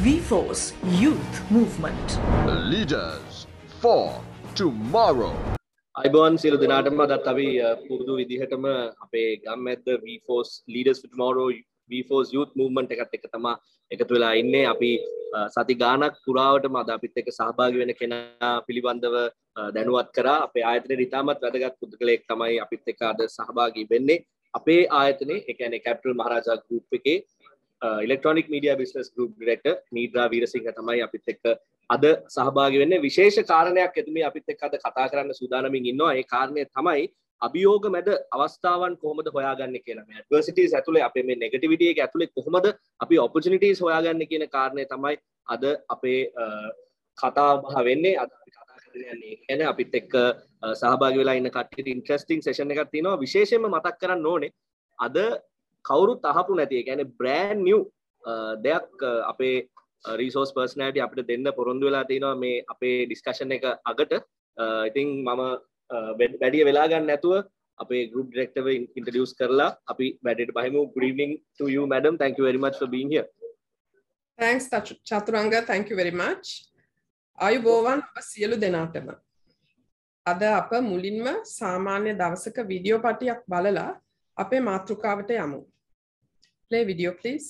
VForce Youth Movement. Leaders for tomorrow. අයිබෝන් සියලු දෙනාටම අදත් අපි පුරුදු විදිහටම අපේ ගම්මැද්ද VForce Leaders for Tomorrow VForce Youth Movement එකත් එක්ක තමයි එකතු වෙලා ඉන්නේ. අපි සති ගාණක් පුරාවටම අද අපිත් එක්ක සහභාගී වෙන කෙනා පිළිබඳව දැනුවත් කරා. අපේ ආයතනයේ ඉතාමත් වැදගත් පුද්ගලයෙක් තමයි අපිත් එක්ක අද සහභාගී වෙන්නේ. අපේ ආයතනයේ ඒ කියන්නේ කැපිටල් මහරජා ගෲප් එකේ ඉලෙක්ට්‍රොනික media business group director Needra Weerasinghe තමයි අපිත් එක්ක අද සහභාගී වෙන්නේ. විශේෂ කාරණයක් එතුමිය අපිත් එක්ක අද කතා කරන්න සූදානමින් ඉන්නවා. ඒ කාරණය තමයි අභියෝග මැද අවස්ථාවන් කොහොමද හොයාගන්නේ කියලා. මේ ඇඩ්වර්සිටිස් ඇතුලේ අපේ මේ නෙගටිවිටි එක ඇතුලේ කොහොමද අපි ඔපචුනිටිස් හොයාගන්නේ කියන කාරණය තමයි අද අපේ කතා බහ වෙන්නේ. අද අපි කතා කරන්න යන්නේ කියන්නේ අපිත් එක්ක සහභාගී වෙලා ඉන්න කට්ටියට ඉන්ටරෙස්ටිං සෙෂන් එකක් තියෙනවා. විශේෂයෙන්ම මතක් කරන්න ඕනේ අද කවුරුත් අහපු නැති ඒ කියන්නේ බ්‍රෑන්ඩ් නිව් දෙයක් අපේ රිසෝස් පර්සනැලිටි අපිට දෙන්න පොරොන්දු වෙලා තිනවා මේ අපේ ඩිස්කෂන් එක අගට. ඉතින් මම වැඩි වෙලා ගන්න නැතුව අපේ group director introduce කරලා අපි වැඩේට බහිමු. Good evening to you madam, thank you very much for being here. Thanks Chaturanga, thank you very much. ආයුබෝවන් ඔබ සියලු දෙනාටම. අද අප මුලින්ම සාමාන්‍ය දවසක වීඩියෝ පටියක් බලලා අපේ මාතෘකාවට යමු. Play video please.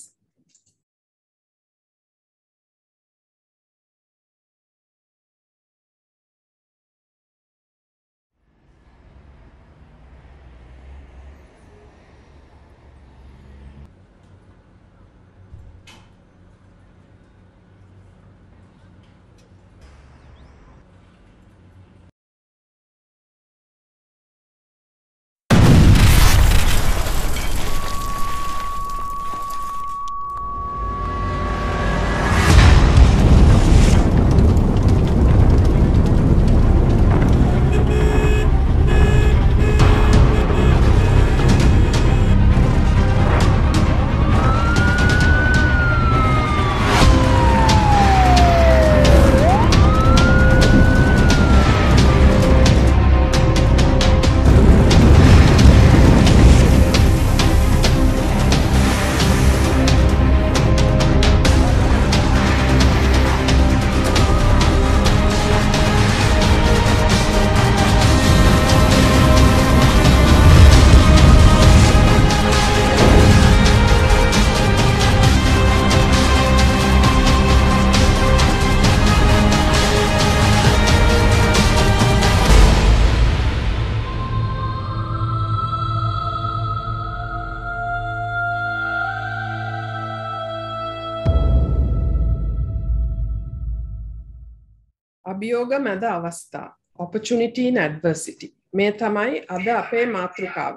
අභියෝග මැද අවස්ථා, opportunity in adversity. මේ තමයි අද අපේ මාතෘකාව.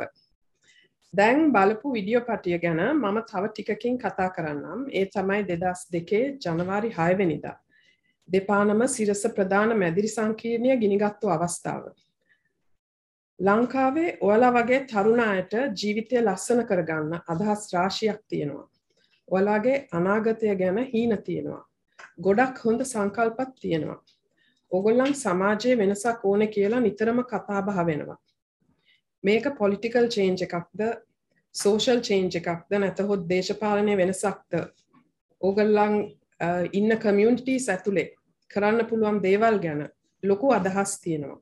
දැන් බලපු වීඩියෝ පටිය ගැන මම තව ටිකකින් කතා කරන්නම්. ඒ තමයි 2002 ජනවාරි 6 වෙනිදා දෙපානම සිරස ප්‍රධාන මැදිරි සංකීර්ණය ගිනිගත්තු අවස්ථාව. ලංකාවේ ඔයාලා වගේ තරුණ අයට ජීවිතය ලස්සන කරගන්න අදහස් රාශියක් තියෙනවා. ඔයාලගේ අනාගතය ගැන හීන තියෙනවා. ගොඩක් හොඳ සංකල්පත් තියෙනවා. ඔගොල්ලන් සමාජයේ වෙනසක් ඕනේ කියලා නිතරම කතා බහ වෙනවා. මේක පොලිටිකල් චේන්ජ් එකක්ද, සෝෂල් චේන්ජ් එකක්ද, නැත්නම් දේශපාලනයේ වෙනසක්ද? ඔගොල්ලන් ඉන්න කමියුනිටිස් ඇතුලේ කරන්න පුළුවන් දේවල් ගැන ලොකු අදහස් තියෙනවා.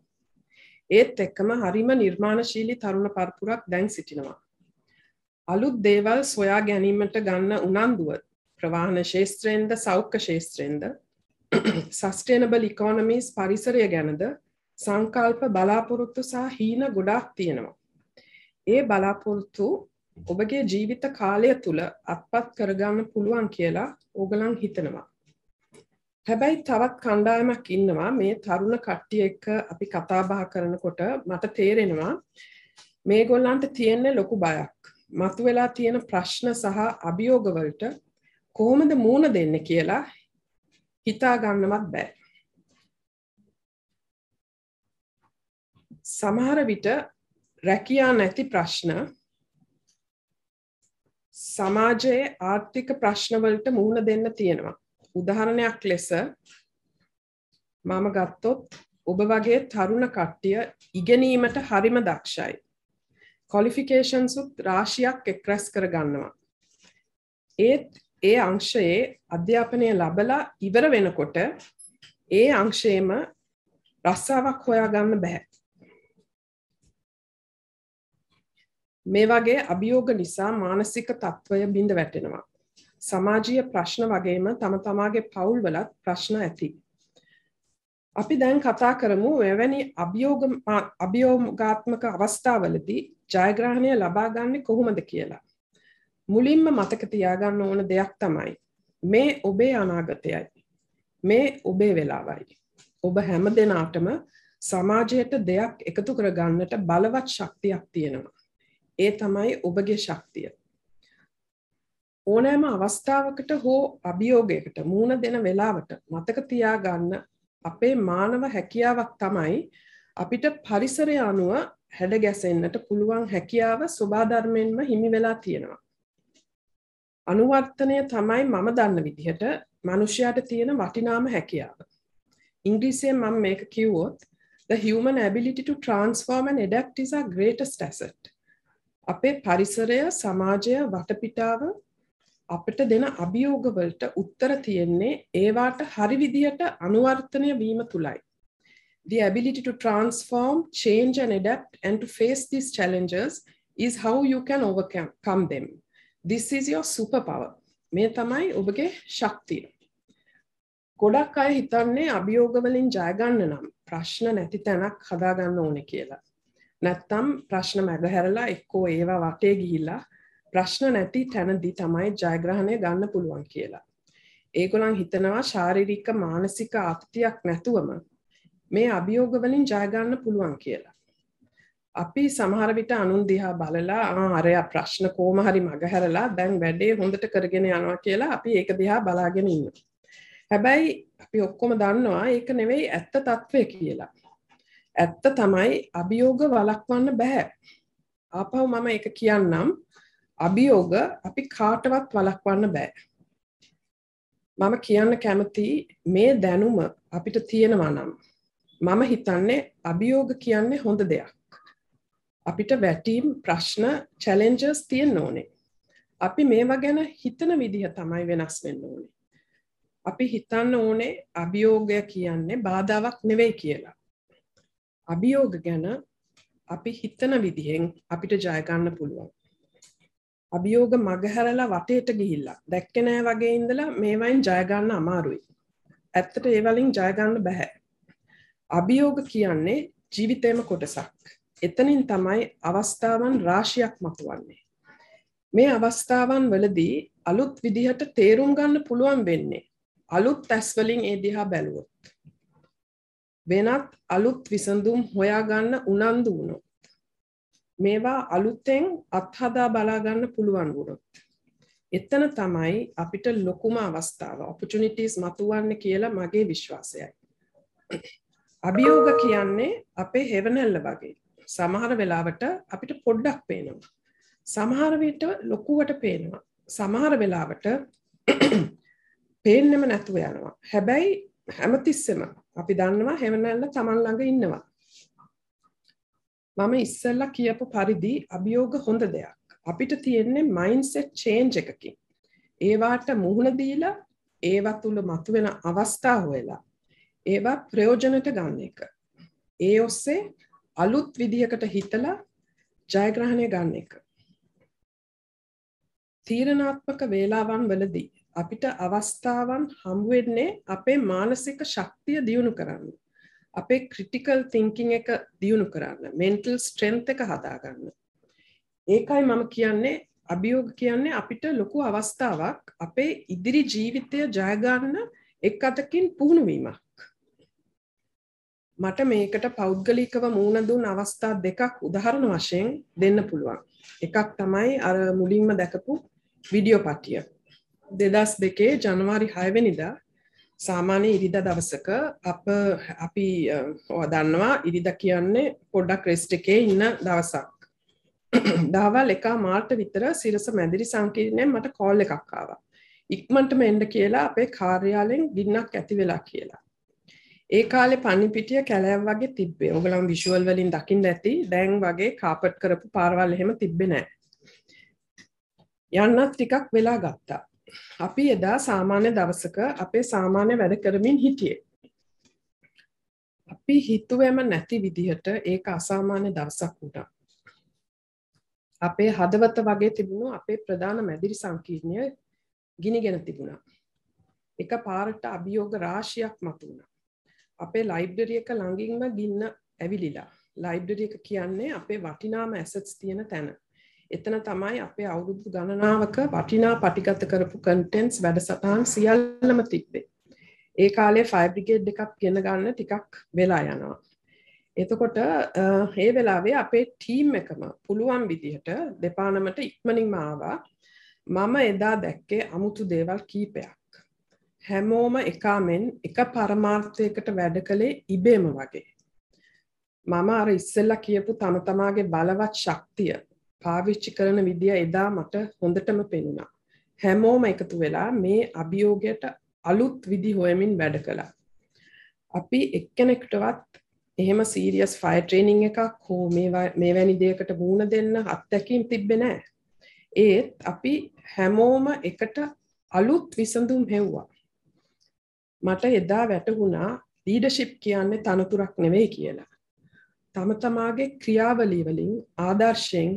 ඒත් එක්කම හරිම නිර්මාණශීලී තරුණ පරපුරක් දැන් සිටිනවා. අලුත් දේවල් සොයා ගැනීමට ගන්න උනන්දුව ප්‍රවාහන ශාස්ත්‍රයෙන්ද සෞඛ්‍ය ශාස්ත්‍රයෙන්ද sustainable economies පරිසරය ගැනද සංකල්ප බලාපොරොත්තු සහ හීන ගොඩාක් තියෙනවා. ඒ බලාපොරොත්තු ඔබගේ ජීවිත කාලය තුල අත්පත් කරගන්න පුළුවන් කියලා ඕගලන් හිතනවා. හැබැයි තවත් කණ්ඩායමක් ඉන්නවා මේ තරුණ කට්ටිය එක්ක අපි කතා බහ කරනකොට මට තේරෙනවා මේගොල්ලන්ට තියෙන ලොකු බයක්. මතුවලා තියෙන ප්‍රශ්න සහ අභියෝග වලට කොහොමද මුහුණ දෙන්නේ කියලා හිතා ගන්නවත් බෑ. සමහර විට රැකියා නැති ප්‍රශ්න, සමාජයේ ආර්ථික ප්‍රශ්න වලට මුහුණ දෙන්න තියෙනවා. උදාහරණයක් ලෙස මම ගත්තොත් ඔබ වගේ තරුණ කට්ටිය ඉගෙනීමට හරිම දක්ෂයි. qualifications උත් රාශියක් එක්රැස් කර ගන්නවා. ඒත් ඒ අංශයේ අධ්‍යාපනය ලැබලා ඉවර වෙනකොට ඒ අංශයේම රස්සාවක් හොයාගන්න බෑ. මේ වගේ අභියෝග නිසා මානසික තත්ත්වය බිඳ වැටෙනවා. සමාජීය ප්‍රශ්න වගේම තම තමාගේ පවුල්වලත් ප්‍රශ්න ඇති. අපි දැන් කතා කරමු එවැනි අභියෝගාත්මක අවස්ථාවලදී ජයග්‍රහණය ලබා ගන්න කොහොමද කියලා. මුලින්ම මතක තියාගන්න ඕන දෙයක් තමයි මේ ඔබේ අනාගතයයි. මේ ඔබේ වෙලාවයි. ඔබ හැම දෙනාටම සමාජයට දෙයක් එකතු කර ගන්නට බලවත් ශක්තියක් තියෙනවා. ඒ තමයි ඔබගේ ශක්තිය. ඕනෑම අවස්ථාවකට හෝ අභියෝගයකට මුහුණ දෙන වෙලාවට මතක තියාගන්න අපේ මානව හැකියාවක් තමයි අපිට පරිසරය අනුව හැඩ ගැසෙන්නට පුළුවන් හැකියාව ස්වභාවයෙන්ම හිමි වෙලා තියෙනවා. අනුවර්තනය තමයි මම දන්න විදිහට මනුෂ්‍යයාට තියෙන වටිනාම හැකියාව. ඉංග්‍රීසියෙන් මම මේක කිව්වොත් the human ability to transform and adapt is our greatest asset. අපේ පරිසරය, සමාජය, වටපිටාව අපිට දෙන අභියෝග වලට උත්තර තියෙන්නේ ඒවට හරි විදියට අනුවර්තනය වීම තුලයි. The ability to transform, change and adapt and to face these challenges is how you can overcome them. This is your superpower. මේ තමයි ඔබගේ ශක්තිය. ගොඩක් අය හිතන්නේ අභියෝග වලින් ජය ගන්න නම් ප්‍රශ්න නැති තැනක් හදා ගන්න ඕනේ කියලා. නැත්තම් ප්‍රශ්න මැදහැරලා එක්කෝ ඒවා වටේ ගිහිල්ලා ප්‍රශ්න නැති තැනදී තමයි ජයග්‍රහණය ගන්න පුළුවන් කියලා. ඒගොල්ලන් හිතනවා ශාරීරික මානසික ආතතියක් නැතුවම මේ අභියෝග වලින් ජය ගන්න පුළුවන් කියලා. අපි සමහර විට අනුන් දිහා බලලා අරයා ප්‍රශ්න කොහොම හරි මගහැරලා දැන් වැඩේ හොඳට කරගෙන යනවා කියලා අපි ඒක දිහා බලාගෙන ඉන්නවා. හැබැයි අපි ඔක්කොම දන්නවා ඒක නෙවෙයි ඇත්ත తත්වය කියලා. ඇත්ත තමයි අභියෝග වළක්වන්න බෑ. ආපහු මම ඒක කියන්නම්. අභියෝග අපි කාටවත් වළක්වන්න බෑ. මම කියන්න කැමති මේ දැනුම අපිට තියෙනවා නම් මම හිතන්නේ අභියෝග කියන්නේ හොඳ දෙයක්. අපිට වැටීම් ප්‍රශ්න challenges තියෙන්න ඕනේ. අපි මේවා ගැන හිතන විදිහ තමයි වෙනස් වෙන්න ඕනේ. අපි හිතන්න ඕනේ අභියෝගය කියන්නේ බාධාවක් නෙවෙයි කියලා. අභියෝග ගැන අපි හිතන විදිහෙන් අපිට ජය ගන්න පුළුවන්. අභියෝග මගහැරලා වටේට ගිහිල්ලා දැක්කේ නෑ වගේ ඉඳලා මේවයින් ජය ගන්න අමාරුයි. ඇත්තට ඒ වලින් ජය ගන්න බෑ. අභියෝග කියන්නේ ජීවිතේම කොටසක්. එතනින් තමයි අවස්ථාවන් රාශියක් මතුවන්නේ. මේ අවස්ථාවන් වලදී අලුත් විදිහට තේරුම් ගන්න පුළුවන් වෙන්නේ අලුත් ඇස් වලින් ඒ දිහා බැලුවොත්. වෙනත් අලුත් විසඳුම් හොයා ගන්න උනන්දු වුණොත්. මේවා අලුතෙන් අත්හදා බලා ගන්න පුළුවන් වුණොත්. එතන තමයි අපිට ලොකුම අවස්ථාව opportunities මතුවන්නේ කියලා මගේ විශ්වාසයයි. අභියෝග කියන්නේ අපේ හෙවණැල්ල වගේ. සමහර වෙලාවට අපිට පොඩ්ඩක් පේනවා. සමහර විට ලොකුවට පේනවා. සමහර වෙලාවට පේන්නෙම නැතුව යනවා. හැබැයි හැමතිස්සෙම අපි දන්නවා හෙවණැල්ල Taman ළඟ ඉන්නවා. මම ඉස්සෙල්ලා කියපු පරිදි අභියෝග හොඳ දෙයක්. අපිට තියෙන්නේ mindset change එකකින්. ඒවට මුහුණ දීලා ඒවා තුල මතුවෙන අවස්ථා හොයලා ඒවා ප්‍රයෝජනට ගන්න එක. ඒ ඔස්සේ අලුත් විදියකට හිතලා ජයග්‍රහණය ගන්න එක. තීරණාත්මක වේලාවන් වලදී අපිට අවස්ථාවන් හම්බ වෙන්නේ අපේ මානසික ශක්තිය දියුණු කරන්න. අපේ critical thinking එක දියුණු කරන්න. mental strength එක හදාගන්න. ඒකයි මම කියන්නේ අභියෝග කියන්නේ අපිට ලොකු අවස්ථාවක් අපේ ඉදිරි ජීවිතය ජය ගන්න එක් අතකින් පුහුණු වීමක්. මට මේකට පෞද්ගලිකව මුහුණ දුන් අවස්ථා දෙකක් උදාහරණ වශයෙන් දෙන්න පුළුවන්. එකක් තමයි අර මුලින්ම දැකපු වීඩියෝ පටිය. 2002 ජනවාරි 6 වෙනිදා සාමාන්‍ය ඉරිදා දවසක අපි දන්නවා ඉරිදා කියන්නේ පොඩ්ඩක් රෙස්ට් එකේ ඉන්න දවසක්. දහවල් 1:00 විතර සිරස මැදිරි සංකීර්ණයෙන් මට කෝල් එකක් ආවා. ඉක්මනටම එන්න කියලා අපේ කාර්යාලයෙන් ගින්නක් ඇති වෙලා කියලා. ඒ කාලේ පන්නිපිටිය කැලෑව වගේ තිබ්බේ. ඔයගොල්ලන් විෂුවල් වලින් දකින්න ඇති. දැන් වගේ කාපට් කරපු පාරවල් එහෙම තිබ්බේ නැහැ. යන්නත් ටිකක් වෙලා ගත්තා. අපි එදා සාමාන්‍ය දවසක අපේ සාමාන්‍ය වැඩ කරමින් හිටියේ. අපි හිතුවේම නැති විදිහට ඒක අසාමාන්‍ය දවසක් වුණා. අපේ හදවත වගේ තිබුණු අපේ ප්‍රධාන මැදිරි සංකීර්ණය ගිනිගෙන තිබුණා. එක පාරට අභියෝග රාශියක් මතුවුණා. අපේ ලයිබ්‍රරි එක ළඟින්ම ගින්න ඇවිලිලා. ලයිබ්‍රරි එක කියන්නේ අපේ වටිනාම ඇසට්ස් තියෙන තැන. එතන තමයි අපේ අවුරුදු ගණනාවක වටිනා පටිගත කරපු කන්ටෙන්ට්ස් වැඩසටහන් සියල්ලම තිබ්බේ. ඒ කාලේ ෆයර් බ්‍රිගේඩ් එකක් ගෙන ගන්න ටිකක් වෙලා යනවා. එතකොට ඒ වෙලාවේ අපේ ටීම් එකම පුළුවන් විදිහට දෙපාර්තමේන්ත ඉක්මනින්ම ආවා. මම එදා දැක්කේ අමුතු දේවල් කීපයක්. හැමෝම එකාමෙන් එක පරමාර්ථයකට වැඩ කළේ ඉබේම වගේ. මම අර ඉස්සෙල්ලා කියපු තම තමාගේ බලවත් ශක්තිය පාවිච්චි කරන විදිය එදා මට හොඳටම පෙනුණා. හැමෝම එකතු වෙලා මේ අභියෝගයට අලුත් විදි හොයමින් වැඩ කළා. අපි එක්කෙනෙක්ටවත් එහෙම සීරියස් ෆයර් ට්‍රේනින් එකක් හෝ මේ වැනි දෙයකට මුහුණ දෙන්න අත්දැකීම් තිබ්බේ නැහැ. ඒත් අපි හැමෝම එකට අලුත් විසඳුම් හෙව්වා. මට එදා වැටහුණා ලීඩර්ෂිප් කියන්නේ තනතුරක් නෙවෙයි කියලා. තම තමාගේ ක්‍රියාවලිය වලින් ආදර්ශයෙන්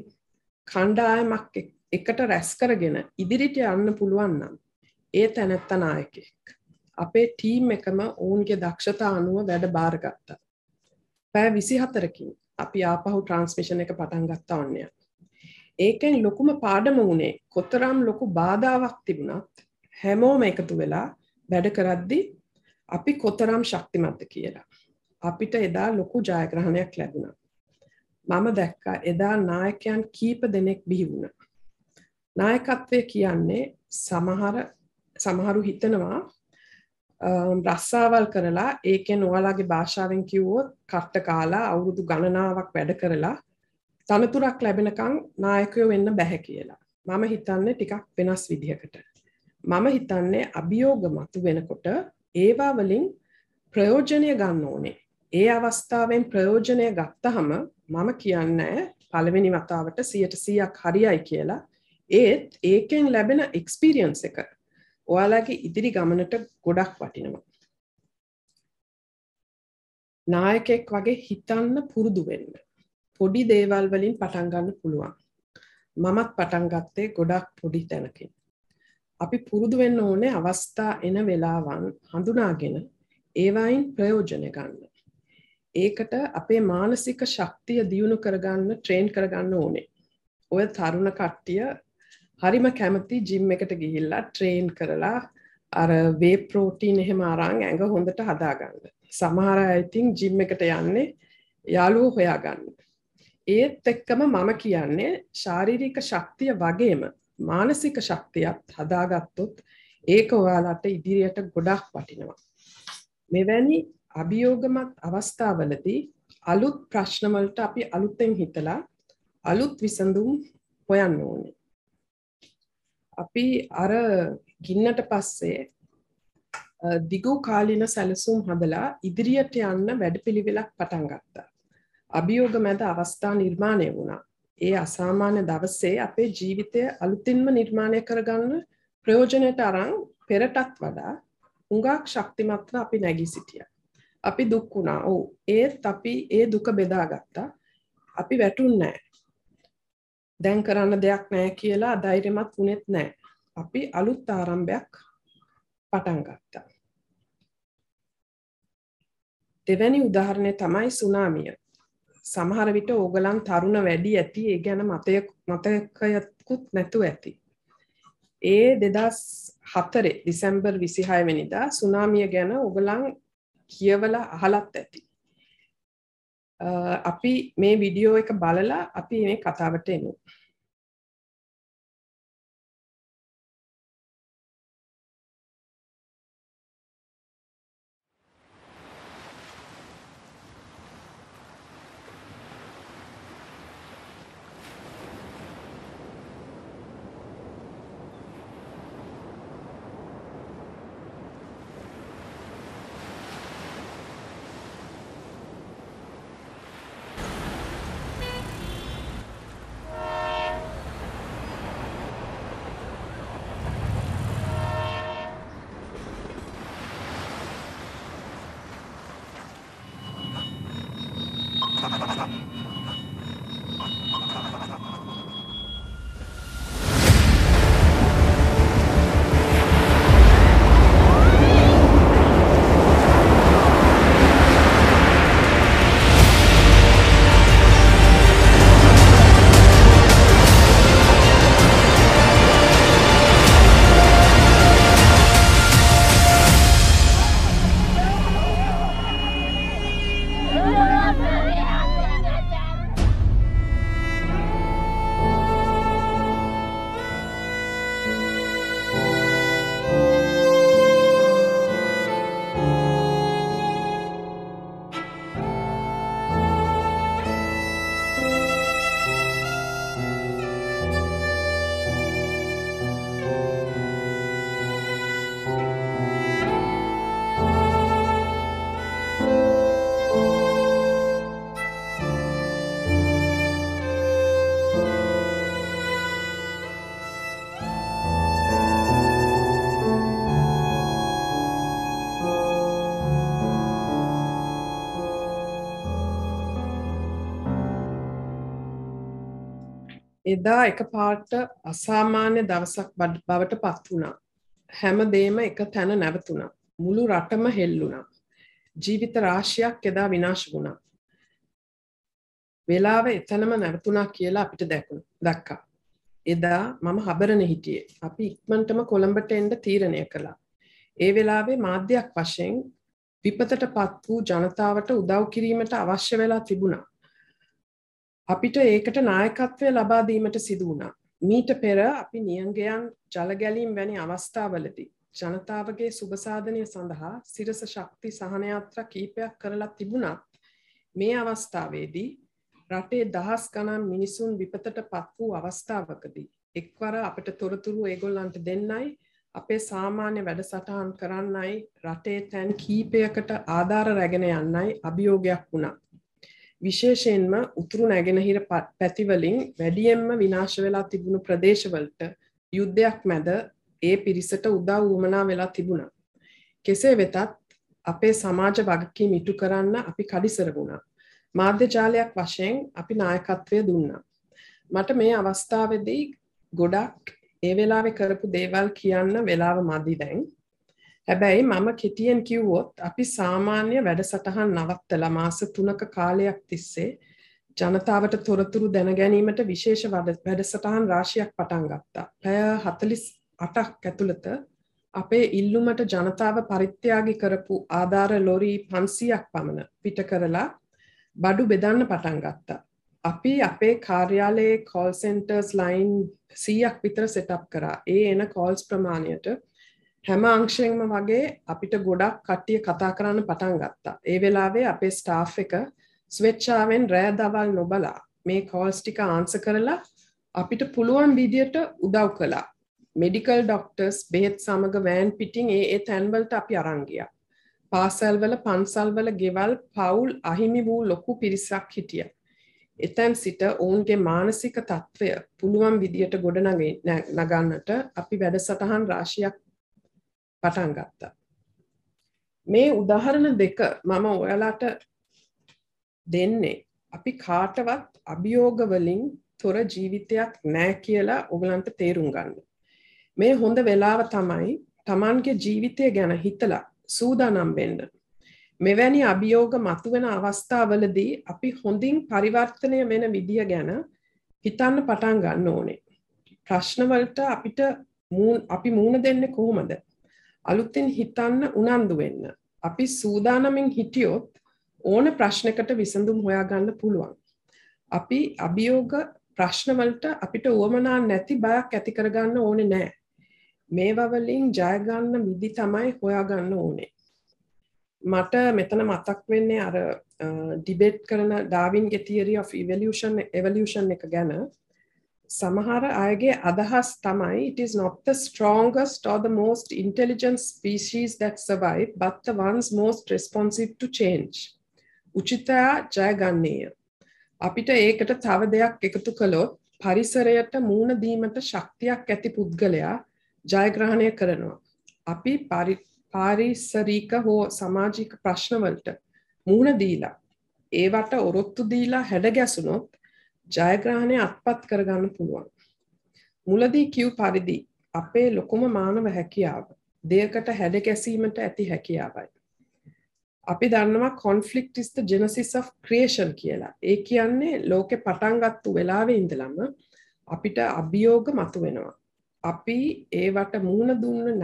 කණ්ඩායමක් එකට රැස් කරගෙන ඉදිරියට යන්න පුළුවන් නම් ඒ තැනැත්තා නායකයෙක්. අපේ ටීම් එකම ඔවුන්ගේ දක්ෂතා අනුව වැඩ බාරගත්තා. පැය 24කින් අපි ආපහු ට්‍රාන්ස්මිෂන් එක පටන් ගත්තා ඔන්නේ. ඒකෙන් ලොකුම පාඩම වුණේ කොතරම් ලොකු බාධාවක් තිබුණත් හැමෝම එකතු වෙලා වැඩ කරද්දී අපි කොතරම් ශක්තිමත්ද කියලා. අපිට එදා ලොකු ජයග්‍රහණයක් ලැබුණා. මම දැක්කා එදා නායකයන් කීප දෙනෙක් බිහි වුණා. නායකත්වය කියන්නේ සමහරු හිතනවා රස්සාවල් කරලා ඒකෙන් ඔයාලගේ භාෂාවෙන් කිව්වොත් කට්ට කාලා අවුරුදු ගණනාවක් වැඩ කරලා තනතුරක් ලැබෙනකන් නායකයෝ වෙන්න බැහැ කියලා. මම හිතන්නේ ටිකක් වෙනස් විදිහකට. මම හිතන්නේ අභියෝග මතු වෙනකොට ඒවා වලින් ප්‍රයෝජනය ගන්න ඕනේ. ඒ අවස්ථාවෙන් ප්‍රයෝජනය ගත්තහම මම කියන්නේ පළවෙනි වතාවට 100%ක් හරියයි කියලා. ඒත් ඒකෙන් ලැබෙන එක්ස්පීරියන්ස් එක ඔයාලගේ ඉදිරි ගමනට ගොඩක් වටිනවා. නායකයෙක් වගේ හිතන්න පුරුදු වෙන්න. පොඩි දේවල් වලින් පටන් ගන්න පුළුවන්. මමත් පටන් ගත්තේ ගොඩක් පොඩි තැනකින්. අපි පුරුදු වෙන්න ඕනේ අවස්ථා එන වෙලාවන් හඳුනාගෙන ඒවයින් ප්‍රයෝජන ගන්න. ඒකට අපේ මානසික ශක්තිය දියුණු කරගන්න ට්‍රේන් කරගන්න ඕනේ. ඔය තරුණ කට්ටිය හරිම කැමති ජිම් එකට ගිහිල්ලා ට්‍රේන් කරලා අර වේ ප්‍රෝටීන් එහෙම අරන් ඇඟ හොඳට හදාගන්න. සමහර අය ඉතින් ජිම් එකට යන්නේ යාළුවෝ හොයාගන්න. ඒත් එක්කම මම කියන්නේ ශාරීරික ශක්තිය වගේම මානසික ශක්තියත් හදාගත්තොත් ඒක ඔයාලට ඉදිරියට ගොඩක් වටිනවා. මෙවැනි අභියෝගමත් අවස්ථාවලදී අලුත් ප්‍රශ්න වලට අපි අලුතෙන් හිතලා අලුත් විසඳුම් හොයන්න ඕනේ. අපි අර ගින්නට පස්සේ දිගු කාලින සැලසුම් හදලා ඉදිරියට යන්න වැඩපිළිවෙලක් පටන් ගත්තා. අභියෝග මැද අවස්ථා නිර්මාණය වුණා. ඒ අසාමාන්‍ය දවසේ අපේ ජීවිතය අලුතින්ම නිර්මාණය කරගන්න ප්‍රයෝජනයට අරන් පෙරටත් වඩා හුඟක් ශක්තිමත්ව අපි නැගී සිටියා. අපි දුක් වුණා. ඔව්. ඒත් අපි ඒ දුක බෙදාගත්තා. අපි වැටුන්නේ නැහැ. දැන් කරන්න දෙයක් නැහැ කියලා ධෛර්යමත් වුණෙත් නැහැ. අපි අලුත් ආරම්භයක් පටන් ගත්තා. දෙවැනි උදාහරණය තමයි සුනාමිය. සමහර විට ඕගලන් තරුණ වැඩි ඇති ඒ ගැන මතකයකුත් නැතුව ඇති. ඒ 2004 දෙසැම්බර් 26 වෙනිදා සුනාමිය ගැන ඕගලන් කියවලා අහලත් ඇති. අපි මේ වීඩියෝ එක බලලා අපි මේ කතාවට එමු. එදා එකපාරට අසාමාන්‍ය දවසක් බවට පත් වුණා. හැමදේම එක තැන නැවතුණා. මුළු රටම හෙල්ලුණා. ජීවිත රාශියක් එදා විනාශ වුණා. වෙලාව එතනම නැවතුණා කියලා අපිට දැක්කා. එදා මම හබරනේ හිටියේ. අපි ඉක්මනටම කොළඹට එන්න තීරණය කළා. ඒ වෙලාවේ මාධ්‍යයක් වශයෙන් විපතටපත් වූ ජනතාවට උදව් කිරීමට අවශ්‍ය වෙලා තිබුණා. අපිට ඒකට නායකත්වය ලබා දීමට සිදු වුණා. මීට පෙර අපි නියංගයන් ජල ගැලීම් වැනි අවස්ථාවලදී ජනතාවගේ සුබ සාධනය සඳහා සිරස ශක්ති සහන යාත්‍රා කීපයක් කරලා තිබුණත් මේ අවස්ථාවේදී රටේ දහස් ගණන් මිනිසුන් විපතටපත් වූ අවස්ථාවකදී එක්වර අපිට තොරතුරු ඒගොල්ලන්ට දෙන්නයි අපේ සාමාන්‍ය වැඩසටහන් කරන්නයි රටේ තැන් කීපයකට ආධාර රැගෙන යන්නයි අභියෝගයක් වුණා. විශේෂයෙන්ම උතුරු නැගෙනහිර පැතිවලින් වැඩියෙන්ම විනාශ වෙලා තිබුණු ප්‍රදේශවලට යුද්ධයක් මැද ඒ පිරිසට උදව් වුමනා වෙලා තිබුණා. කෙසේ වෙතත් අපේ සමාජ වගකීම් ඉටු කරන්න අපි කඩිසර වුණා. මාධ්‍ය ජාලයක් වශයෙන් අපි නායකත්වය දුන්නා. මට මේ අවස්ථාවේදී ගොඩක් ඒ වෙලාවේ කරපු දේවල් කියන්න වෙලාව මදි දැන්. හැබැයි මම කෙටියෙන් කිව්වොත් අපි සාමාන්‍ය වැඩසටහන් නවත්තලා මාස 3ක කාලයක් තිස්සේ ජනතාවට තොරතුරු දැන ගැනීමට විශේෂ වැඩසටහන් රාශියක් පටන් ගත්තා. පැය 48ක් ඇතුළත අපේ ඉල්ලුමට ජනතාව පරිත්‍යාගී කරපු ආධාර ලොරි 500ක් පමණ පිට කරලා බඩු බෙදන්න පටන් ගත්තා. අපි අපේ කාර්යාලයේ කෝල් සෙන්ටර්ස් ලයින් 100ක් විතර සෙටප් කරා. ඒ එන කෝල්ස් ප්‍රමාණයට හැම අංශයෙන්ම වගේ අපිට ගොඩක් කට්ටිය කතා කරන්න පටන් ගත්තා. ඒ වෙලාවේ අපේ ස්ටාෆ් එක ස්වෙච්ඡාවෙන් රෑ දවල් නොබලා මේ කෝල්ස් ටික ආන්සර් කරලා අපිට පුළුවන් විදියට උදව් කළා. මෙඩිකල් ඩොක්ටර්ස් බෙහෙත් සමග වෑන් පිටින් ඒ තැන්වලට අපි අරන් ගියා. පාසල්වල පන්සල්වල ගෙවල් පවුල් අහිමි වූ ලොකු පිරිසක් හිටියා. එතැන් සිට ඔවුන්ගේ මානසික තත්ත්වය පුළුවන් විදියට ගොඩනගන්නට අපි වැඩසටහන් රාශියක් පටන් ගත්තා. මේ උදාහරණ දෙක මම ඔයාලට දෙන්නේ අපි කාටවත් අභියෝග වලින් තොර ජීවිතයක් නැහැ කියලා ඔයගලන්ට තේරුම් ගන්න. මේ හොඳ වෙලාව තමයි Tamanගේ ජීවිතය ගැන හිතලා සූදානම් වෙන්න. මෙවැනි අභියෝග මතුවෙන අවස්ථාවලදී අපි හොඳින් පරිවර්තනය වෙන විදිය ගැන හිතන්න පටන් ගන්න ඕනේ. ප්‍රශ්න වලට අපි මූණ දෙන්නේ කොහොමද? අලුතින් හිතන්න උනන්දු වෙන්න. අපි සූදානමින් හිටියොත් ඕන ප්‍රශ්නකට විසඳුම් හොයාගන්න පුළුවන්. අපි අභියෝග ප්‍රශ්න වලට අපිට උවමනා නැති බයක් ඇති කරගන්න ඕනේ නැහැ. මේවා වලින් ජය ගන්න විදි තමයි හොයාගන්න ඕනේ. මට මෙතන මතක් වෙන්නේ අර ඩිබේට් කරන ඩාවින්ගේ theory of evolution එක ගැන. සමහර අයගේ අදහස් තමයි it is not the strongest or the most intelligent species that survive but the ones most responsive to change. උචිතයා ජය ගන්නේය. අපිට ඒකට තව දෙයක් එකතු කළොත් පරිසරයට මූණ දීමට ශක්තියක් ඇති පුද්ගලයා ජයග්‍රහණය කරනවා. අපි පාරිසරික හෝ සමාජික ප්‍රශ්න වලට මූණ දීලා ඒවට ඔරොත්තු දීලා හැඩ ගැසුනොත් ජයග්‍රහණය අත්පත් කරගන්න පුළුවන්. මුලදී කිව් පරිදි අපේ ලොකුම මානව හැකියාව දෙයකට හැඩ ගැසීමට ඇති හැකියාවයි. අපි දන්නවා conflict is the genesis of creation කියලා. ඒ කියන්නේ ලෝකේ පටන් ගත්ත වෙලාවේ ඉඳලම අපිට අභියෝග මතුවෙනවා. අපි ඒවට මූණ දුන්න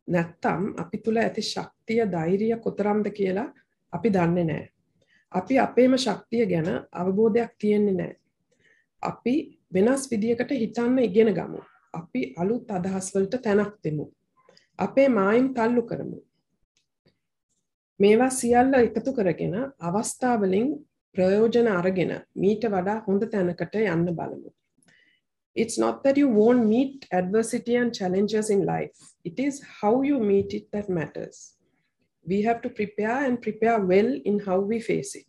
නැත්තම් අපි තුල ඇති ශක්තිය ධෛර්යය කොතරම්ද කියලා අපි දන්නේ නැහැ. අපි අපේම ශක්තිය ගැන අවබෝධයක් තියෙන්නේ නැහැ. අපි වෙනස් විදියකට හිතන්න ඉගෙන ගමු. අපි අලුත් අදහස් වලට තැනක් දෙමු. අපේ මායිම් තල්ලු කරමු. මේවා සියල්ල එකතු කරගෙන අවස්ථාවලින් ප්‍රයෝජන අරගෙන මීට වඩා හොඳ තැනකට යන්න බලමු. It's not that you won't meet adversity and challenges in life. It is how you meet it that matters. We have to prepare and prepare well in how we face it.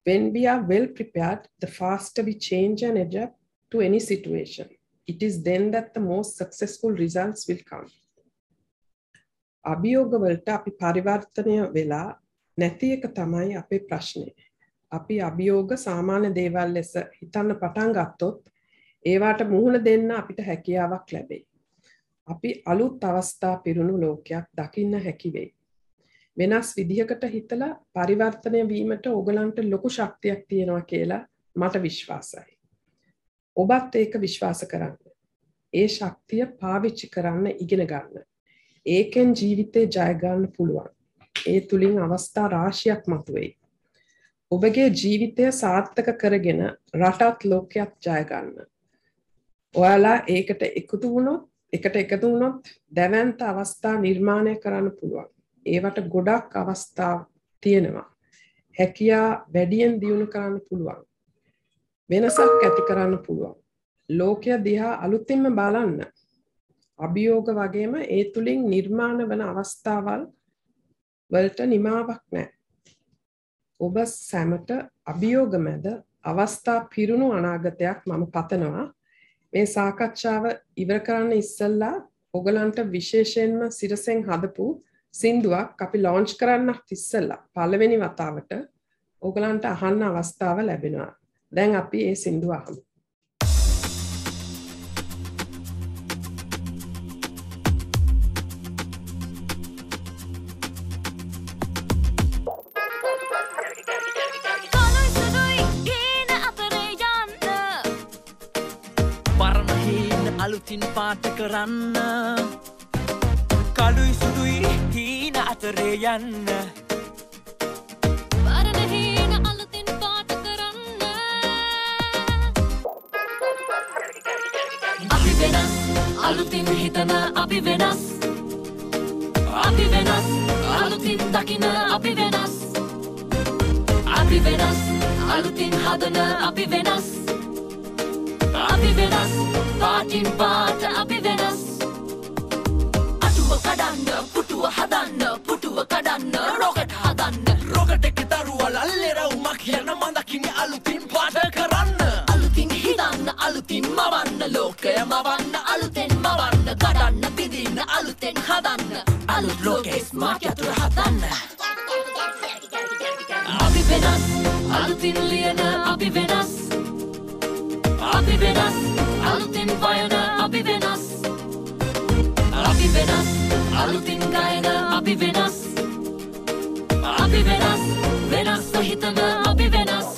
When we are well prepared, the faster we change and adapt to any situation. It is then that the most successful results will come. අභියෝග වලට අපි පරිවර්තනය වෙලා නැති එක තමයි අපේ ප්‍රශ්නේ. අපි අභියෝග සාමාන්‍ය දේවල් ලෙස හිතන්න පටන් ගත්තොත් ඒවාට මුහුණ දෙන්න අපිට හැකියාවක් ලැබේ. අපි අලුත් අවස්ථා පිරුණු ලෝකයක් දකින්න හැකි වෙයි. වෙනස් විදිහකට හිතලා පරිවර්තනය වීමට ඕගලන්ට ලොකු ශක්තියක් තියෙනවා කියලා මට විශ්වාසයි. ඔබත් ඒක විශ්වාස කරන්න. ඒ ශක්තිය පාවිච්චි කරන්න ඉගෙන ගන්න. ඒකෙන් ජීවිතේ ජය ගන්න පුළුවන්. ඒ තුලින් අවස්ථා රාශියක් මතුවෙයි. ඔබගේ ජීවිතය සාර්ථක කරගෙන රටත් ලෝකයක් ජය ගන්න. ඔයාලා ඒකට එකතු වුණොත් දැවැන්ත අවස්ථා නිර්මාණය කරන්න පුළුවන්. ඒවට ගොඩක් අවස්ථා තියෙනවා. හැකියා වැඩියෙන් දියුණු කරන්න පුළුවන්. වෙනසක් ඇති කරන්න පුළුවන්. ලෝකය දිහා අලුතින්ම බලන්න. අභියෝග වගේම ඒ තුලින් නිර්මාණ වන අවස්ථාවල් වලට නිමාවක් නැහැ. ඔබ සැමට අභියෝග මැද අවස්ථා පිරුණු අනාගතයක් මම පතනවා. මේ සාකච්ඡාව ඉවර කරන්න ඉස්සෙල්ලා ඔයගලන්ට විශේෂයෙන්ම සිරසෙන් හදපු සින්දුවක් අපි ලොන්ච් කරන්නත් ඉස්සෙල්ලා පළවෙනි වතාවට ඔයගලන්ට අහන්න අවස්ථාව ලැබෙනවා. දැන් අපි ඒ සින්දුව අහමු. අලුතින් පාට කරන්න කළුයි සුදුයි හීන අතරේ යන්න පරණ හීන අලුතින් පාට කරන්න අපි වෙනස් අලුතින් හිතන අපි වෙනස් අලුතින් දකින අපි වෙනස් අලුතින් හදන අපි වෙනස් පාටින් පාට අපි වෙනස් අටුව කඩන්න පුටුව හදන්න පුටුව කඩන්න රොකට් හදන්න රොකට් එක දරුවල් අල්ලෙරවුමක් යන මඳකින් අලුතින් පාට කරන්න අලුතින් හිතන්න අලුතින් මවන්න ලෝකය මවන්න අලුතෙන් මවන්න කඩන්න පිදින්න අලුතෙන් හදන්න අලුත් ලෝකේ ස්මාර්ට් යතුරු හදන්න අපි වෙනස් අලුතින් ලියන අපි වෙනස් අලුතින් වයන අපි වෙනස් අලුතින් ගයන අපි වෙනස් වෙනස් හිතන අපි වෙනස්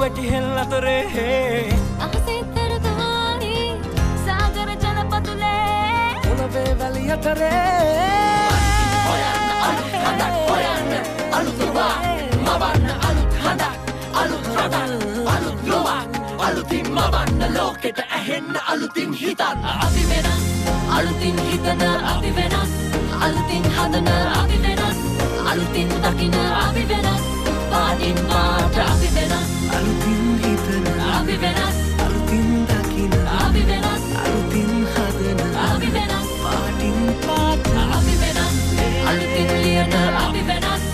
වැටි හෙල් අතරේ අහසෙතර තහානි සාගර ජලපතුලේ පොළවේ වැලි අතරේ හොයන්න අලුත් හදක් හොයන්න අලුත් වා මවන්න අලුත් හදක් අලුත් හදක් අලුත් ලොවක් අලුතින් මවන්න ලෝකෙට ඇහෙන්න අලුතින් හිතන්න අපි වෙනස් අලුතින් හිතන අපි වෙනස් අලුතින් හදන අපි වෙනස් අලුතින් දකින අපි වෙනස් පාටින් පාට අපි වෙනස් අලුතින් හිතන අපි වෙනස් අලුතින් දකින අපි වෙනස් අලුතින් හදන අපි වෙනස් පාටින් පාට අපි වෙනස් අලුතින් ලියන අපි වෙනස්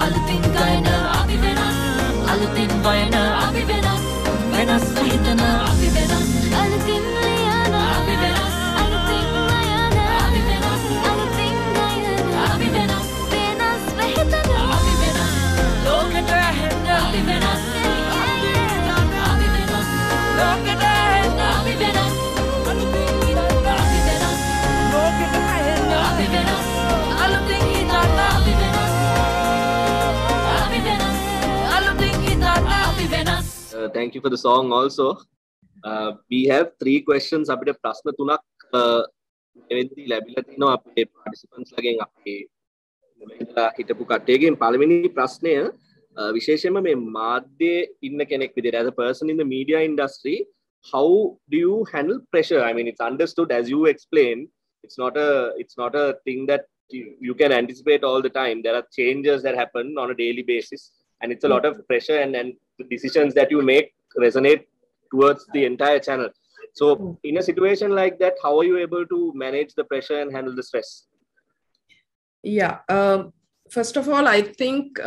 අලුතින් ගයන අපි වෙනස් අලුතින් වයන අපි වෙනස් හිතන අපි වෙනස් අලුතින් ලියන අපි වෙනස් අලුතින් වයන අපි වෙනස් අලුතින් ගයන අපි වෙනස් හිතන අපි වෙනස් ලෝකෙට ඇහෙන්න අපි වෙනස් Thank you for the song also. We have 3 questions. අපිට ප්‍රශ්න 3ක් එවෙන්දී ලැබිලා තිනවා අපේ participants ලගෙන් අපේ මුලින්දලා හිටපු කට්ටියගෙන්. පළවෙනි ප්‍රශ්නය විශේෂයෙන්ම මේ මාධ්‍යයේ ඉන්න කෙනෙක් විදිහට as a person in the media industry, how do you handle pressure? I mean, it's understood as you explained, it's not a thing that you can anticipate all the time. There are changes that happen on a daily basis, and it's a lot of pressure, and the decisions that you make resonate towards the entire channel. So in a situation like that, how are you able to manage the pressure and handle the stress? Yeah, first of all, I think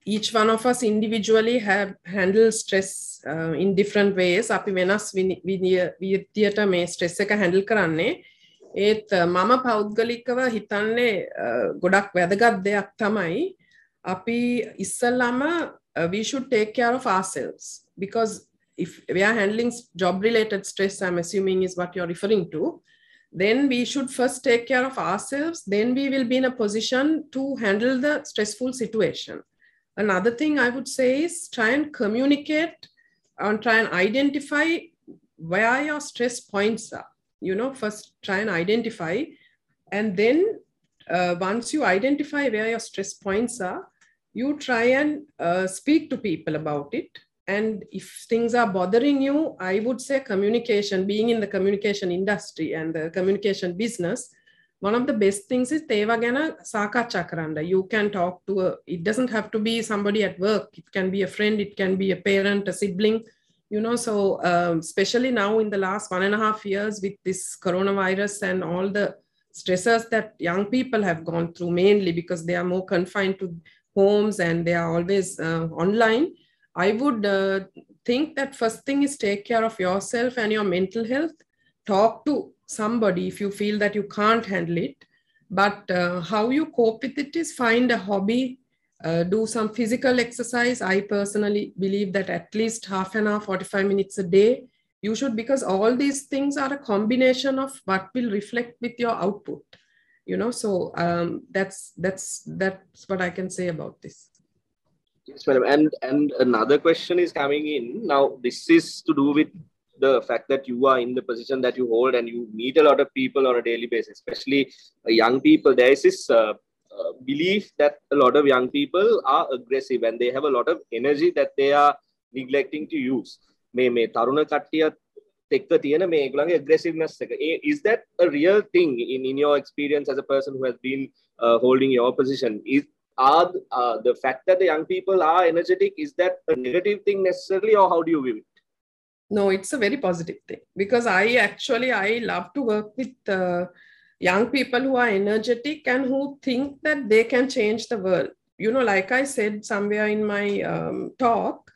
each one of us individually have handled stress in different ways. අපි වෙනස් විදියට මේ stress එක handle කරන්නේ. ඒත් මම පෞද්ගලිකව හිතන්නේ ගොඩක් වැදගත් දෙයක් තමයි අපි ඉස්සල්ලාම we should take care of ourselves, because if we are handling job related stress, I'm assuming is what you're referring to, then we should first take care of ourselves, then we will be in a position to handle the stressful situation. Another thing I would say is try and communicate and try and identify where your stress points are. You know, first try and identify, and then once you identify where your stress points are, you try and speak to people about it. And if things are bothering you, I would say communication, being in the communication industry and the communication business, one of the best things is teva gana sakacha karanda. You can talk to it doesn't have to be somebody at work. It can be a friend, it can be a parent, a sibling, you know. So especially now in the last 1.5 years with this coronavirus and all the stressors that young people have gone through, mainly because they are more confined to homes and they are always online, I would think that first thing is take care of yourself and your mental health. Talk to somebody if you feel that you can't handle it. But how you cope with it is find a hobby, do some physical exercise. I personally believe that at least half an hour, 45 minutes a day, you should, because all these things are a combination of what will reflect with your output. You know, so that's what I can say about this. Yes, madam. And another question is coming in now. This is to do with the fact that you are in the position that you hold and you meet a lot of people on a daily basis, especially young people. There is this belief that a lot of young people are aggressive and they have a lot of energy that they are neglecting to use. Me taruna kattiya tekka tiyena me egulage aggressiveness එක. Is that a real thing in your experience as a person who has been holding your position? Are the fact that the young people are energetic, is that a negative thing necessarily, or how do you view it? No, it's a very positive thing, because I love to work with young people who are energetic and who think that they can change the world. You know, like I said somewhere in my talk,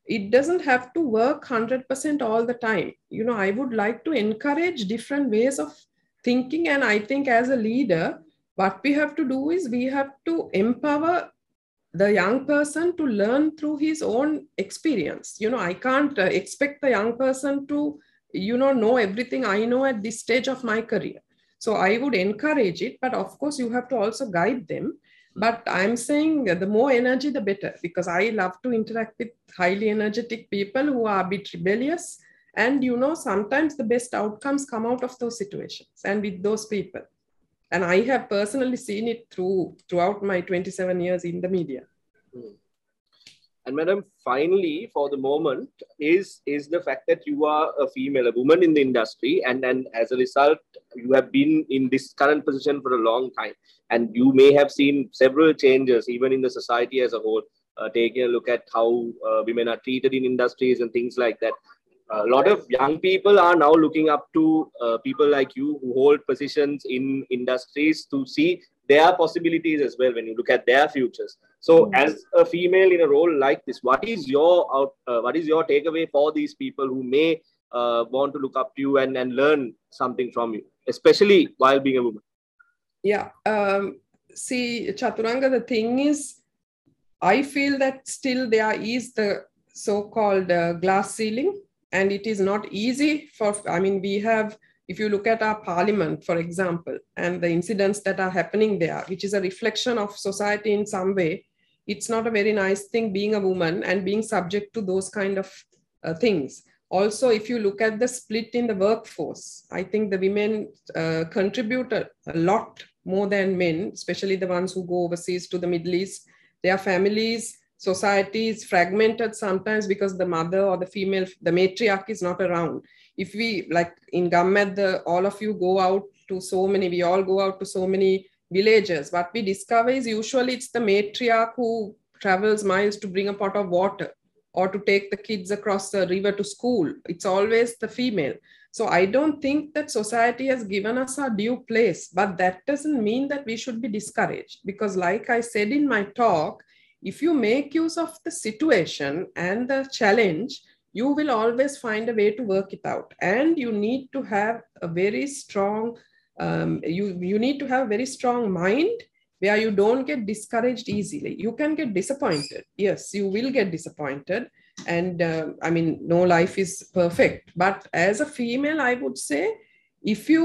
it doesn't have to work 100% all the time. You know, I would like to encourage different ways of thinking. And I think as a leader, what we have to do is we have to empower the young person to learn through his own experience. You know, I can't expect the young person to, you know everything I know at this stage of my career. So I would encourage it, but of course you have to also guide them. But I'm saying the more energy, the better, because I love to interact with highly energetic people who are a bit rebellious. And, you know, sometimes the best outcomes come out of those situations and with those people. And I have personally seen it throughout my 27 years in the media. And madam, finally, for the moment, is the fact that you are a female, a woman in the industry, and as a result, you have been in this current position for a long time. And you may have seen several changes, even in the society as a whole, taking a look at how women are treated in industries and things like that. A lot of young people are now looking up to people like you who hold positions in industries to see their possibilities as well when you look at their futures. So as a female in a role like this, what is your takeaway for these people who may want to look up to you and learn something from you, especially while being a woman? Yeah. See, Chaturanga, the thing is, I feel that still there is the so-called glass ceiling. And it is not easy we have, if you look at our parliament, for example, and the incidents that are happening there, which is a reflection of society in some way, it's not a very nice thing being a woman and being subject to those kind of things. Also, if you look at the split in the workforce, I think the women contribute a lot more than men, especially the ones who go overseas to the Middle East. Their families, society is fragmented sometimes because the mother or the female, the matriarch is not around. If we, like in Gammed, all of you go out to we all go out to so many villages. What we discover is usually it's the matriarch who travels miles to bring a pot of water, or to take the kids across the river to school. It's always the female. So I don't think that society has given us our due place, but that doesn't mean that we should be discouraged, because like I said in my talk, if you make use of the situation and the challenge, you will always find a way to work it out. And you need to have a very strong, you need to have a very strong mind where you don't get discouraged easily. You can get disappointed. Yes, you will get disappointed. And I mean, no life is perfect. But as a female, I would say, if you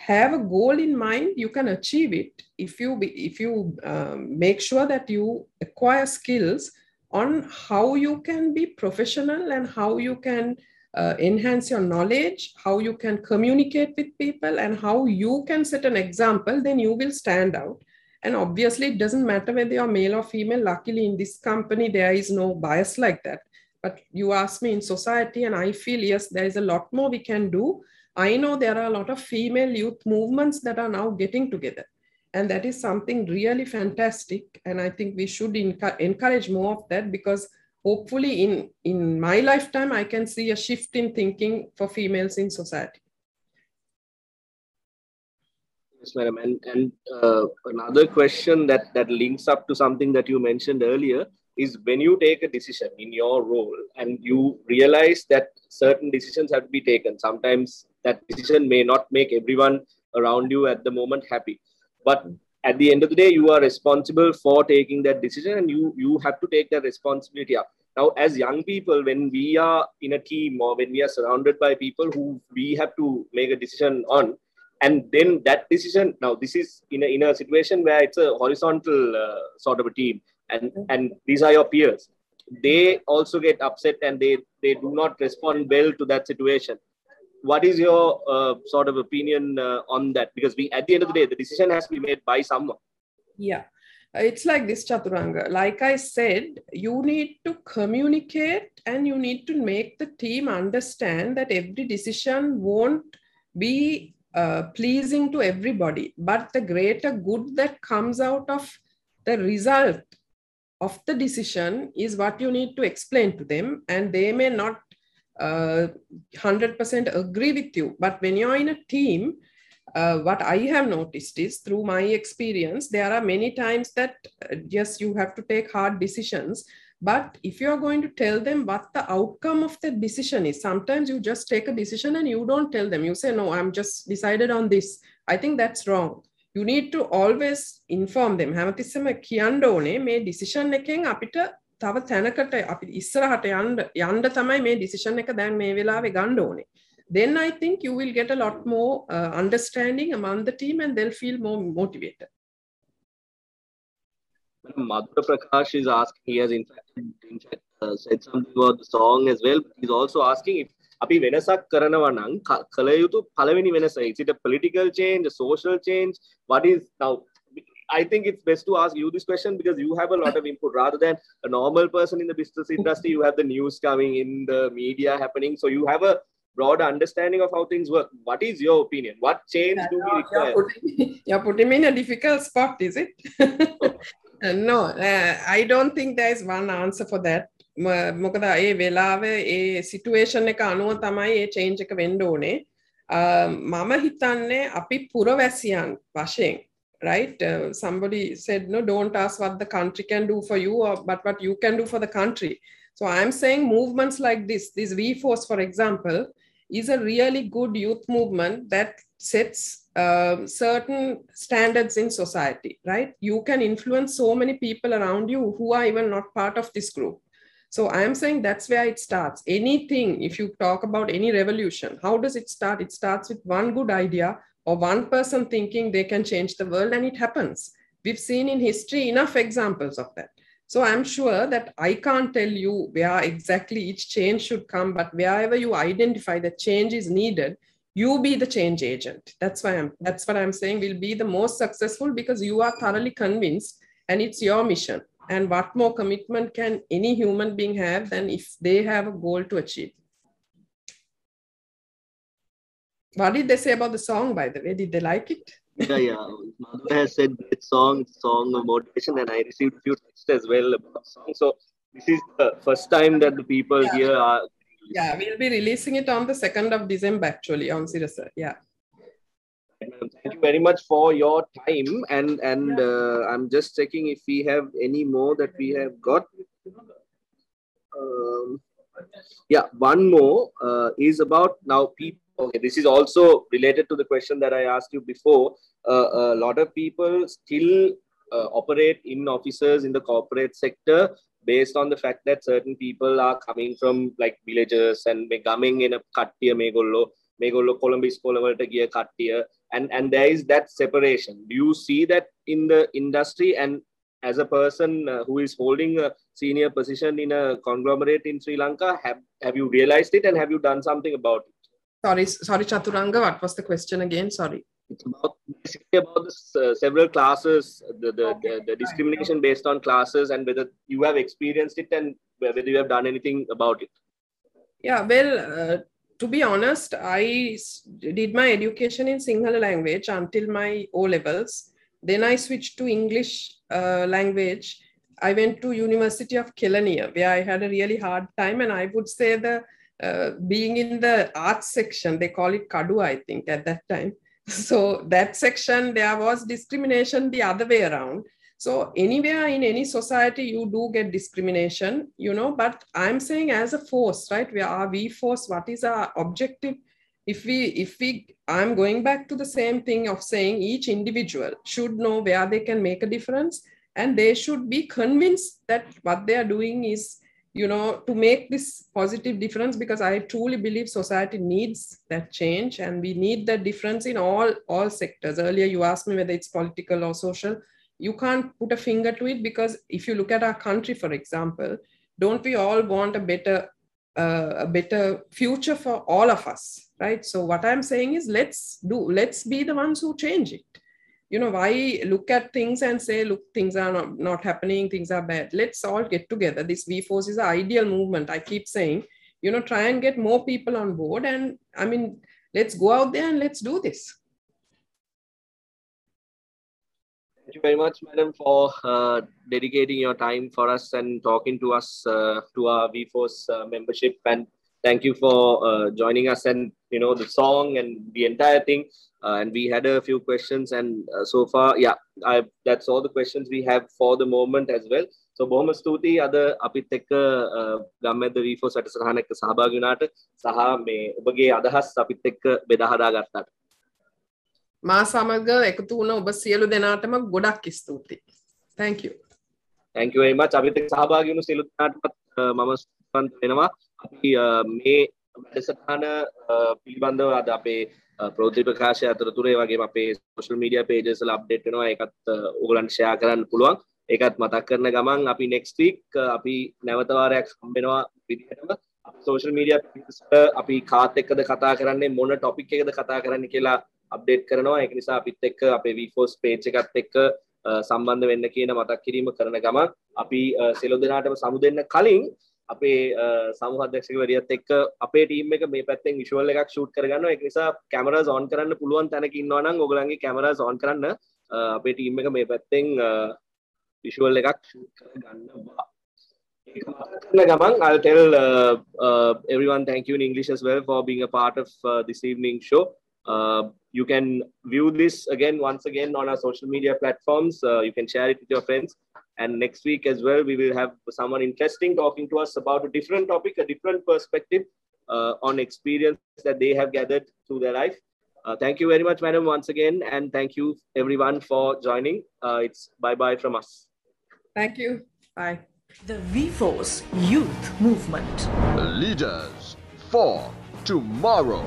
have a goal in mind, you can achieve it. If you make sure that you acquire skills on how you can be professional and how you can enhance your knowledge, how you can communicate with people, and how you can set an example, then you will stand out. And obviously, it doesn't matter whether you're male or female. Luckily, in this company, there is no bias like that. But you ask me in society, and I feel, yes, there is a lot more we can do. I know there are a lot of female youth movements that are now getting together. And that is something really fantastic. And I think we should encourage more of that, because hopefully in my lifetime, I can see a shift in thinking for females in society. Yes, madam. And another question that links up to something that you mentioned earlier is, when you take a decision in your role and you realize that certain decisions have to be taken, sometimes that decision may not make everyone around you at the moment happy. But at the end of the day, you are responsible for taking that decision, and you have to take that responsibility up. Now, as young people, when we are in a team or when we are surrounded by people who we have to make a decision on, and then that decision, now this is in a situation where it's a horizontal sort of a team, and these are your peers. They also get upset and they do not respond well to that situation. What is your sort of opinion on that? Because at the end of the day, the decision has to be made by someone. Yeah, it's like this, Chaturanga. Like I said, you need to communicate and you need to make the team understand that every decision won't be pleasing to everybody, but the greater good that comes out of the result of the decision is what you need to explain to them. And they may not 100% agree with you, but when you're in a team, what I have noticed is, through my experience, there are many times that yes, you have to take hard decisions, but if you're going to tell them what the outcome of the decision is, sometimes you just take a decision and you don't tell them. You say, no, I'm just decided on this. I think that's wrong. You need to always inform them. හැමතිස්සෙම කියන්න ඕනේ මේ decision එකෙන් අපිට තව තැනකට අපි ඉස්සරහට යන්න තමයි මේ decision එක දැන් මේ වෙලාවේ ගන්න ඕනේ. Then I think you will get a lot more understanding among the team and they'll feel more motivated. Madhura Prakash is asking, he has in fact said something about the song as well. He's also asking if අපි වෙනසක් කරනවා නම් කල යුතු පළවෙනි වෙනස, is it a political change, a social change? What is now? I think it's best to ask you this question because you have a lot of input rather than a normal person in the business industry. You have the news coming in, the media happening, so you have a broader understanding of how things work. What is your opinion? What change do we require? You're putting me in a difficult spot, is it? No, I don't think there is one answer for that. මොකද ඒ වෙලාවේ ඒ situation එක අනුව තමයි ඒ change එක වෙන්න ඕනේ. මම හිතන්නේ අපි පුරවැසියන් වශයෙන්, right? Somebody said, no, don't ask what the country can do for you, but what you can do for the country. So I'm saying movements like this VForce, for example, is a really good youth movement that sets certain standards in society, right? You can influence so many people around you who are even not part of this group. So I am saying that's where it starts. Anything, if you talk about any revolution, how does it start? It starts with one good idea or one person thinking they can change the world, and it happens. We've seen in history enough examples of that. So I'm sure that I can't tell you where exactly each change should come, but wherever you identify that change is needed, you be the change agent. That's what I'm saying will be the most successful, because you are thoroughly convinced and it's your mission. And what more commitment can any human being have than if they have a goal to achieve? What did they say about the song, by the way? Did they like it? Yeah. Madhura has said great song of motivation, and I received a few texts as well about the song. So this is the first time that the people here are. Yeah, we'll be releasing it on the 2nd of December actually on Sirasa. Yeah. Thank you very much for your time, and I'm just checking if we have any more that we have got. Yeah, one more is about now people. Okay, this is also related to the question that I asked you before. A lot of people still operate in offices in the corporate sector based on the fact that certain people are coming from like villages and me coming in a kattiya megollo Colombo school walata giya kattiya, and there is that separation. Do you see that in the industry, and as a person who is holding a senior position in a conglomerate in Sri Lanka, have you realized it and have you done something about it? Sorry, Chaturanga, what was the question again? Sorry. It's basically about the several classes, the discrimination based on classes, and whether you have experienced it and whether you have done anything about it. Yeah, well, to be honest, I did my education in Sinhala language until my O levels. Then I switched to English language. I went to University of Kelaniya, where I had a really hard time, and I would say being in the arts section, they call it Kadu, I think, at that time. So that section, there was discrimination the other way around. So anywhere in any society, you do get discrimination, you know, but I'm saying as a force, right? We force, what is our objective? I'm going back to the same thing of saying each individual should know where they can make a difference, and they should be convinced that what they are doing is, you know, to make this positive difference, because I truly believe society needs that change, and we need that difference in all sectors. Earlier, you asked me whether it's political or social. You can't put a finger to it, because if you look at our country, for example, don't we all want a better future for all of us, right? So what I'm saying is let's be the ones who change it. You know, why look at things and say, look, things are not happening, things are bad. Let's all get together. This V-Force is an ideal movement. I keep saying, you know, try and get more people on board. And I mean, let's go out there and let's do this. Thank you very much, madam, for dedicating your time for us and talking to us, to our V-Force membership. And thank you for joining us, and, you know, the song and the entire thing. And we had a few questions, and so far, yeah, that's all the questions we have for the moment as well. So, බොහොම ස්තුතියි අද අපිත් එක්ක ගම්මැද්ද V-Force සටසටහන එක්ක සහභාගී වුණාට සහ මේ ඔබගේ අදහස් අපිත් එක්ක බෙදා හදා ගත්තාට. මා සමග එකතු වුණ ඔබ සියලු දෙනාටම ගොඩක් ස්තුතියි. Thank you. Thank you very much. අපිත් එක්ක සහභාගී වුණු සියලු දෙනාටත් මම ස්තුතිවන්ත වෙනවා. අපි මේ වැඩසටහන පිළිබඳව අද අපේ ප්‍රවෘත්ති ප්‍රකාශය අතරතුර ඒ වගේම අපේ social media pages වල update වෙනවා. ඒකත් ඕගොල්ලන්ට share කරන්න පුළුවන්. ඒකත් මතක් කරන ගමන් අපි next week අපි නැවත වාරයක් හම්බෙනවා විදිහටම social media pages වල අපි කාත් එක්කද කතා කරන්නේ, මොන topic එකකද කතා කරන්නේ කියලා update කරනවා. ඒක නිසා අපිත් එක්ක අපේ V-Force page එකත් එක්ක සම්බන්ධ වෙන්න කියන මතක් කිරීම කරන ගමන් අපි සියලු දෙනාටම සමු දෙන්න කලින් අපේ සමූහ අධ්‍යක්ෂකවරියත් එක්ක අපේ ටීම් එක මේ පැත්තෙන් විෂුවල් එකක් ෂූට් කරගන්නවා. ඒක නිසා කැමරාස් ඔන් කරන්න පුළුවන් තැනක ඉන්නවා නම් ඔයගලන්ගේ කැමරාස් ඔන් කරන්න. අපේ ටීම් එක මේ පැත්තෙන් විෂුවල් එකක් ෂූට් කරගන්නවා. ඒක මතක් කරන ගමන් I'll tell everyone thank you in English as well for being a part of this evening show. You can view this once again on our social media platforms. You can share it with your friends. And next week as well, we will have someone interesting talking to us about a different topic, a different perspective on experience that they have gathered through their life. Thank you very much, madam, once again. And thank you, everyone, for joining. It's bye-bye from us. Thank you. Bye. The V-Force Youth Movement. Leaders for tomorrow.